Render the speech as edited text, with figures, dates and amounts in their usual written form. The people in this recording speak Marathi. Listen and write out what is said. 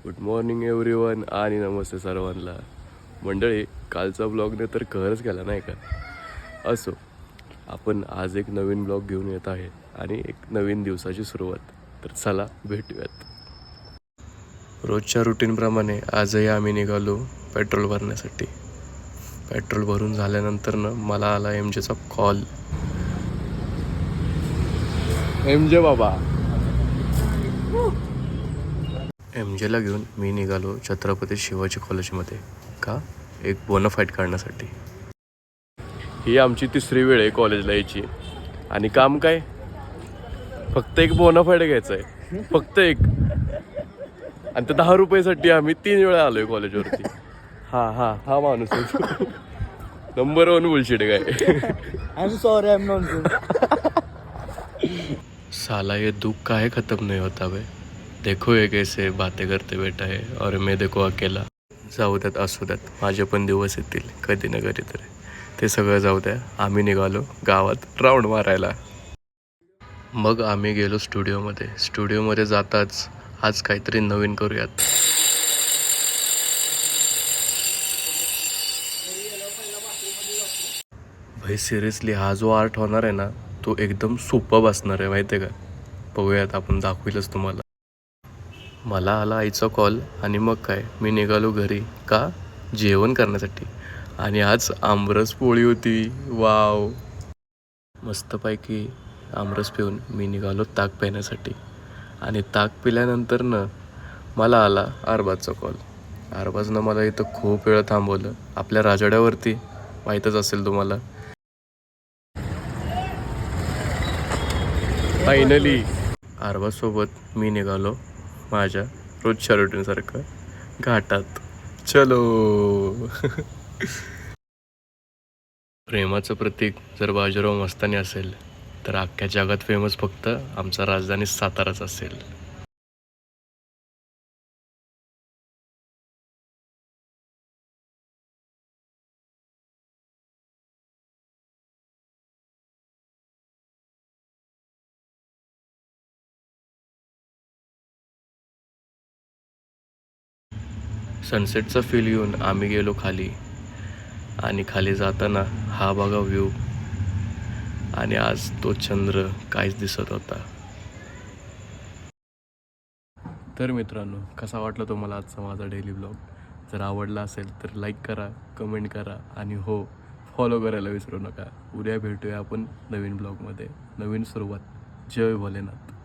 गुड मॉर्निंग एव्हरीवन आणि नमस्ते सर्वांना. मंडळी, कालचा ब्लॉगने तर कहरच केला नाही का. असो, आपण आज एक नवीन ब्लॉग घेऊन येत आहे आणि एक नवीन दिवसाची सुरुवात. तर चला भेटूयात. रोजच्या रुटीनप्रमाणे आजही आम्ही निघालो पेट्रोल भरण्यासाठी. पेट्रोल भरून झाल्यानंतर मला आला एमजेचा कॉल. एमजे बाबा. एमजेला घेऊन मी निघालो छत्रपती शिवाजी कॉलेजमध्ये. का? एक बोनाफाईड काढण्यासाठी. ही आमची तिसरी वेळ आहे कॉलेजला यायची. आणि काम काय? फक्त एक बोनाफाईड घ्यायचं आहे, फक्त एक. आणि ते 10 रुपयासाठी आम्ही 3 वेळा आलोय कॉलेजवरती. हा माणूस आहे नंबर 1 बुलशीट काय. I'm sorry, I'm not. साला ये दुख काहे खत्म नहीं होता बे. देखो ये कैसे बातें करते बैठा है और मैं देखो अकेला. जाऊ द्यात, असू द्यात, माझे पण दिवस येतील कधी ना कधीतरी. ते सगळं जाऊ द्या. आम्ही निघालो गावात राऊंड मारायला. मग आम्ही गेलो स्टुडिओमध्ये. स्टुडिओमध्ये जाताच आज काहीतरी नवीन करूयात. भाई सिरियसली, हा जो आर्ट होणार आहे ना, तो एकदम सुपर्ब असणार आहे, माहिती आहे का. बघूयात, आपण दाखवीलच तुम्हाला. मला आला आईचा कॉल आणि मग काय, मी निघालो घरी. का? जेवण करण्यासाठी. आणि आज आमरस पोळी होती. वाव. मस्तपैकी आमरस पिऊन मी निघालो ताक पिण्यासाठी. आणि ताक पिल्यानंतर मला आला अरबाजचा कॉल. अरबाजनं मला इथं खूप वेळ थांबवलं आपल्या राजवाड्यावरती, माहीतच असेल तुम्हाला. फायनली अरबाजसोबत मी निघालो माझ्या रोजच्या रुटीनसारखं घाटात. चलो. प्रेमाचं प्रतीक जर बाजीराव मस्तानी असेल तर अख्ख्या जगात फेमस फक्त आमचा राजधानी साताराच असेल. सनसेटचा फील घेऊन आम्ही गेलो खाली. आणि खाली जाताना हा बघा व्ह्यू. आणि आज तो चंद्र काहीच दिसत होता. तर मित्रांनो, कसा वाटला तुम्हाला आजचा माझा डेली ब्लॉग? जर आवडला असेल तर लाईक करा, कमेंट करा आणि हो, फॉलो करायला विसरू नका. उद्या भेटूया आपण नवीन ब्लॉगमध्ये. नवीन सुरुवात. जय भोलेनाथ.